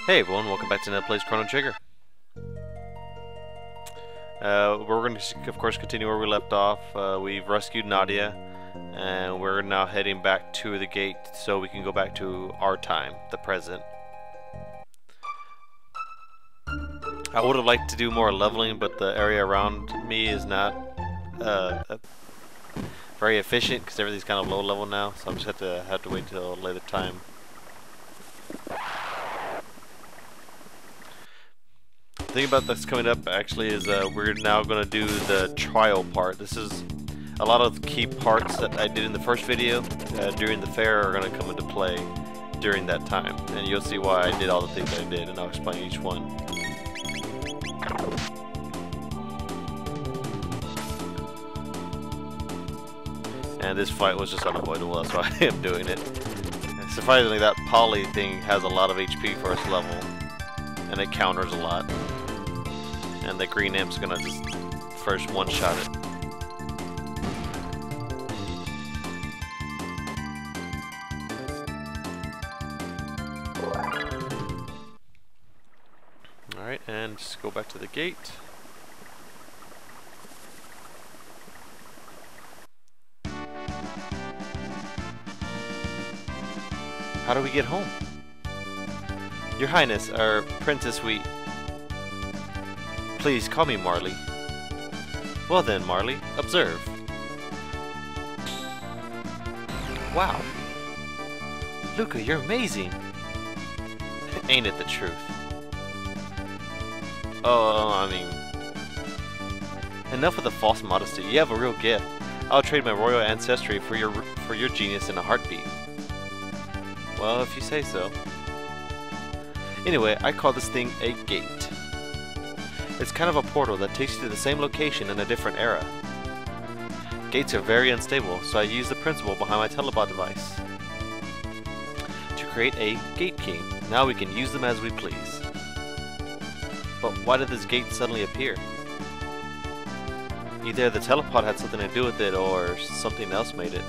Hey everyone, welcome back to Ned Plays Chrono Trigger. We're going to, of course, continue where we left off. We've rescued Nadia, and we're now heading back to the gate so we can go back to our time, the present. I would have liked to do more leveling, but the area around me is not very efficient because everything's kind of low level now, so I'm just have to wait till a later time. The thing about this coming up actually is we're now going to do the trial part. This is a lot of the key parts that I did in the first video during the fair are going to come into play during that time, and you'll see why I did all the things I did, and I'll explain each one. And this fight was just unavoidable, that's why I am doing it. And surprisingly, that poly thing has a lot of HP first level, and it counters a lot. And the green imp's gonna just first one-shot it. Alright, and just go back to the gate. How do we get home? Your Highness, our Princess, Please call me Marley. Well then, Marley, observe. Wow. Luca, you're amazing. Ain't it the truth? Oh, I mean... Enough of the false modesty. You have a real gift. I'll trade my royal ancestry for your genius in a heartbeat. Well, if you say so. Anyway, I call this thing a gate. It's kind of a portal that takes you to the same location in a different era. Gates are very unstable, so I use the principle behind my Telepod device to create a gate key. Now we can use them as we please. But why did this gate suddenly appear? Either the Telepod had something to do with it, or something else made it.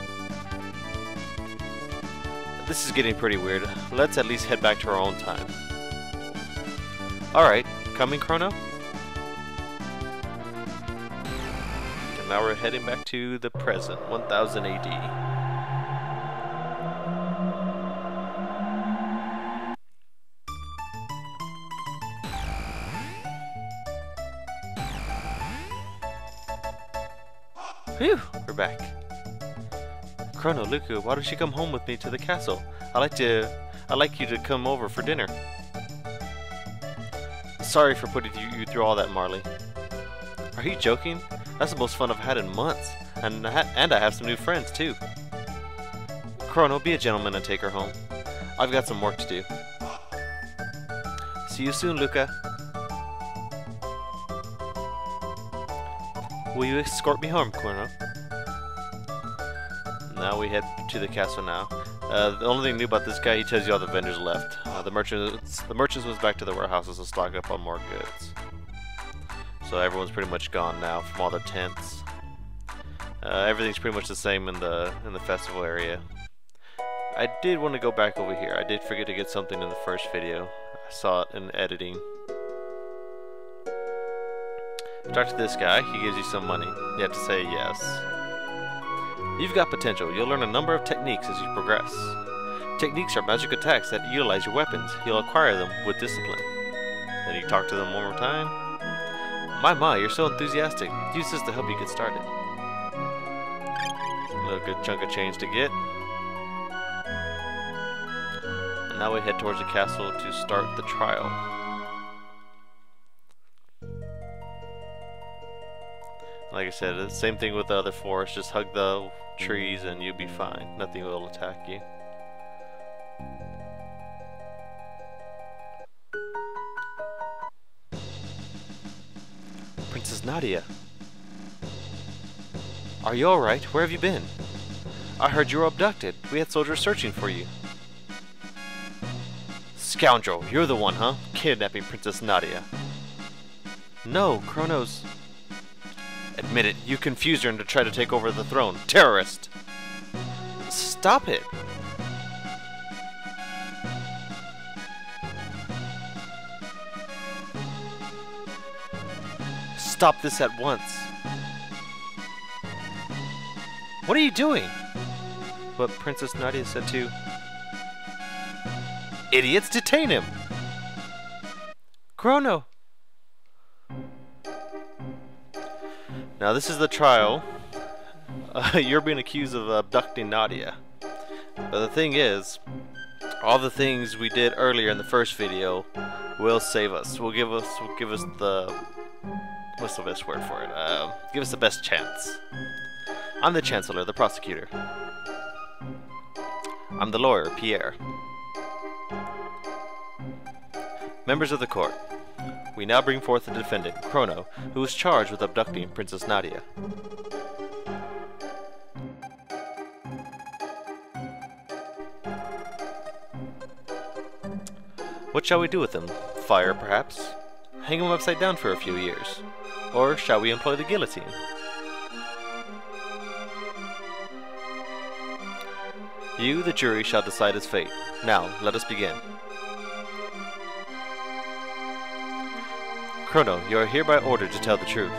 This is getting pretty weird. Let's at least head back to our own time. Alright, coming, Chrono? And now we're heading back to the present, 1000 AD. Phew, we're back. Chrono, Luca, why don't you come home with me to the castle? I'd like you to come over for dinner. Sorry for putting you through all that, Marley. Are you joking? That's the most fun I've had in months, and I have some new friends too. Chrono, be a gentleman and take her home. I've got some work to do. See you soon, Luca. Will you escort me home, Chrono? Now we head to the castle now. The only thing new about this guy, he tells you all the vendors left. The merchants was back to the warehouses to stock up on more goods. So everyone's pretty much gone now from all their tents. Everything's pretty much the same in the festival area. I did want to go back over here. I did forget to get something in the first video. I saw it in editing. Talk to this guy. He gives you some money. You have to say yes. You've got potential. You'll learn a number of techniques as you progress. Techniques are magic attacks that utilize your weapons. You'll acquire them with discipline. Then you talk to them one more time. My, you're so enthusiastic. Use this to help you get started. A little good chunk of change to get. And now we head towards the castle to start the trial. Like I said, the same thing with the other forests. Just hug the trees and you'll be fine. Nothing will attack you. Princess Nadia. Are you alright? Where have you been? I heard you were abducted. We had soldiers searching for you. Scoundrel, you're the one, huh? Kidnapping Princess Nadia. No, Chrono's... Admit it, you confused her and tried to take over the throne. Terrorist! Stop it! Stop this at once. What are you doing? What Princess Nadia said to... Idiots, detain him! Chrono! Now this is the trial. You're being accused of abducting Nadia. But the thing is, all the things we did earlier in the first video will save us. Will give us the... What's the best word for it? Give us the best chance. I'm the Chancellor, the prosecutor. I'm the lawyer, Pierre. Members of the court, we now bring forth the defendant, Chrono, who is charged with abducting Princess Nadia. What shall we do with him? Fire, perhaps? Hang him upside down for a few years? Or shall we employ the guillotine? You, the jury, shall decide his fate. Now, let us begin. Chrono, you are hereby ordered to tell the truth.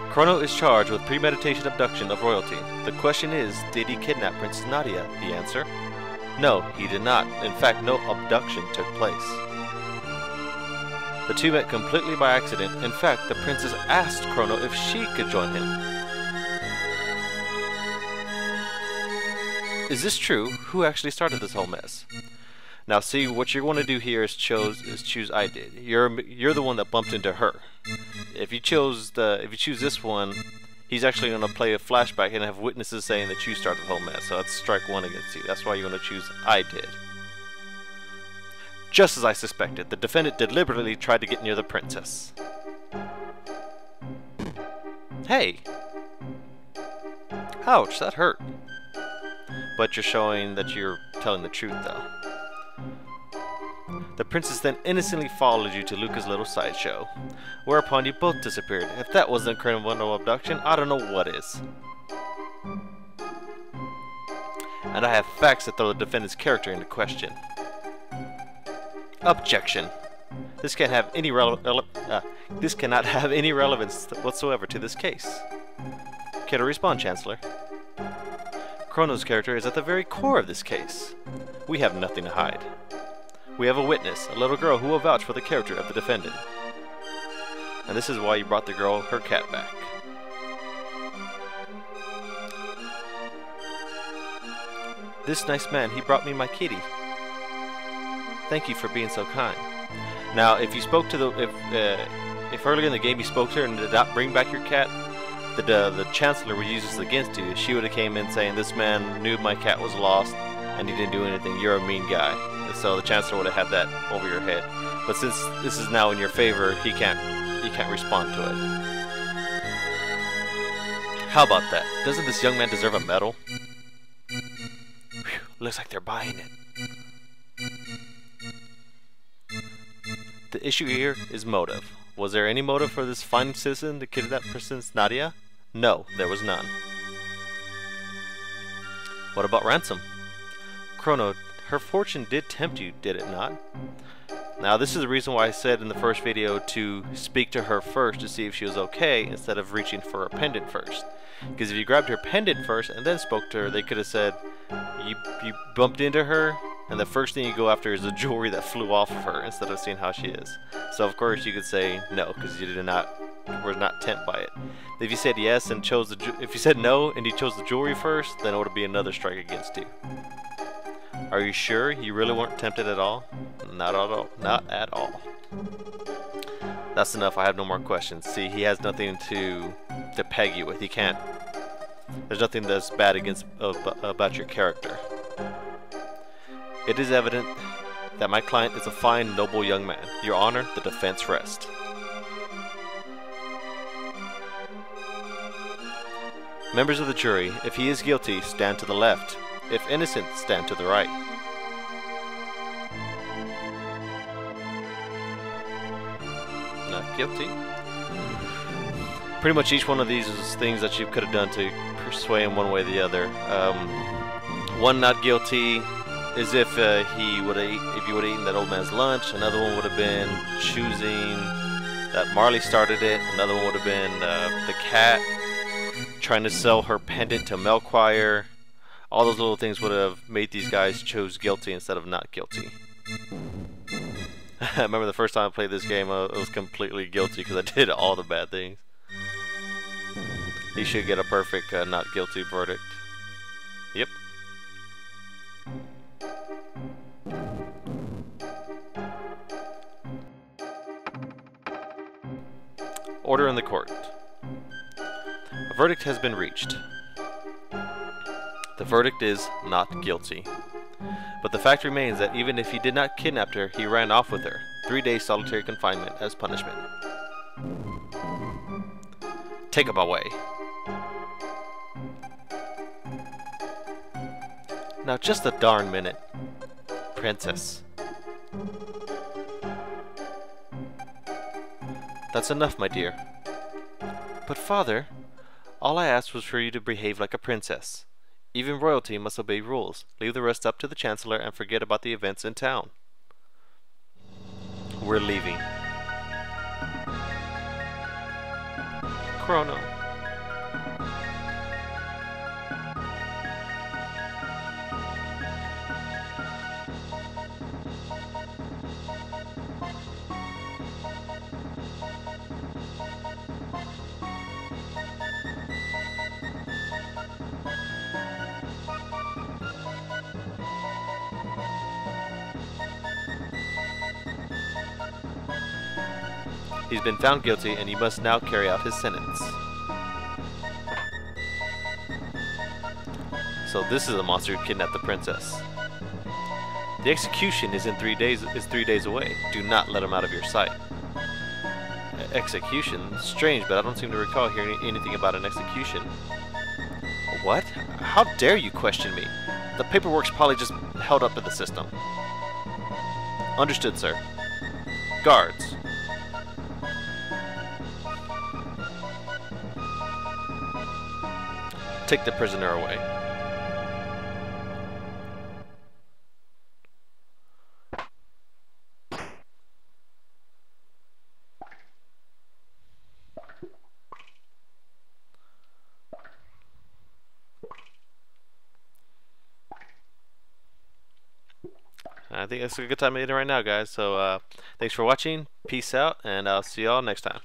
Chrono is charged with premeditation abduction of royalty. The question is, did he kidnap Princess Nadia? The answer? No, he did not. In fact, no abduction took place. The two met completely by accident. In fact, the princess asked Chrono if she could join him. Is this true? Who actually started this whole mess? Now see, what you're going to do here is choose I did. You're the one that bumped into her. If you choose this one, he's actually going to play a flashback and have witnesses saying that you started the whole mess. So that's strike one against you. That's why you're going to choose I did. Just as I suspected, the defendant deliberately tried to get near the princess. Hey! Ouch, that hurt. But you're showing that you're telling the truth, though. The princess then innocently followed you to Luca's little sideshow, whereupon you both disappeared. If that wasn't a criminal abduction, I don't know what is. And I have facts that throw the defendant's character into question. Objection. This can't have any this cannot have any relevance whatsoever to this case. Care to respond, Chancellor? Chrono's character is at the very core of this case. We have nothing to hide. We have a witness, a little girl who will vouch for the character of the defendant. And this is why you brought the girl her cat back. This nice man, he brought me my kitty. Thank you for being so kind. Now, if you spoke to if earlier in the game you spoke to her and did not bring back your cat, the Chancellor would use this against you. She would have came in saying, this man knew my cat was lost and he didn't do anything. You're a mean guy. And so the Chancellor would have had that over your head. But since this is now in your favor, he can't respond to it. How about that? Doesn't this young man deserve a medal? Whew, looks like they're buying it. The issue here is motive. Was there any motive for this fine citizen to kidnap Princess Nadia? No, there was none. What about ransom? Chrono, her fortune did tempt you, did it not? Now this is the reason why I said in the first video to speak to her first to see if she was okay instead of reaching for her pendant first. Because if you grabbed her pendant first and then spoke to her, they could have said you bumped into her and the first thing you go after is the jewelry that flew off of her instead of seeing how she is. So of course you could say no because you were not tempted by it. If you said yes and if you said no and you chose the jewelry first, then it would be another strike against you. Are you sure you really weren't tempted at all? Not at all. Not at all. That's enough. I have no more questions. See, he has nothing to peg you with. He can't. There's nothing that's bad about your character. It is evident that my client is a fine, noble young man. Your Honor, the defense rests. Members of the jury, if he is guilty, stand to the left. If innocent, stand to the right. Not guilty. Pretty much each one of these is things that you could have done to persuade him one way or the other. One not guilty is if you would have eaten that old man's lunch. Another one would have been choosing that Marley started it. Another one would have been the cat trying to sell her pendant to Melchior. All those little things would have made these guys choose guilty instead of not guilty. I remember the first time I played this game, I was completely guilty because I did all the bad things. He should get a perfect not guilty verdict. Yep. Order in the court. A verdict has been reached. The verdict is not guilty. But the fact remains that even if he did not kidnap her, he ran off with her. 3 days solitary confinement as punishment. Take him away. Now just a darn minute. Princess. That's enough, my dear. But father, all I asked was for you to behave like a princess. Even royalty must obey rules. Leave the rest up to the Chancellor and forget about the events in town. We're leaving. Chrono. He's been found guilty, and he must now carry out his sentence. So this is the monster who kidnapped the princess. The execution is 3 days away. Do not let him out of your sight. Execution? Strange, but I don't seem to recall hearing anything about an execution. What? How dare you question me? The paperwork's probably just held up in the system. Understood, sir. Guards. Take the prisoner away. I think that's a good time to end it right now, guys. So, thanks for watching. Peace out, and I'll see y'all next time.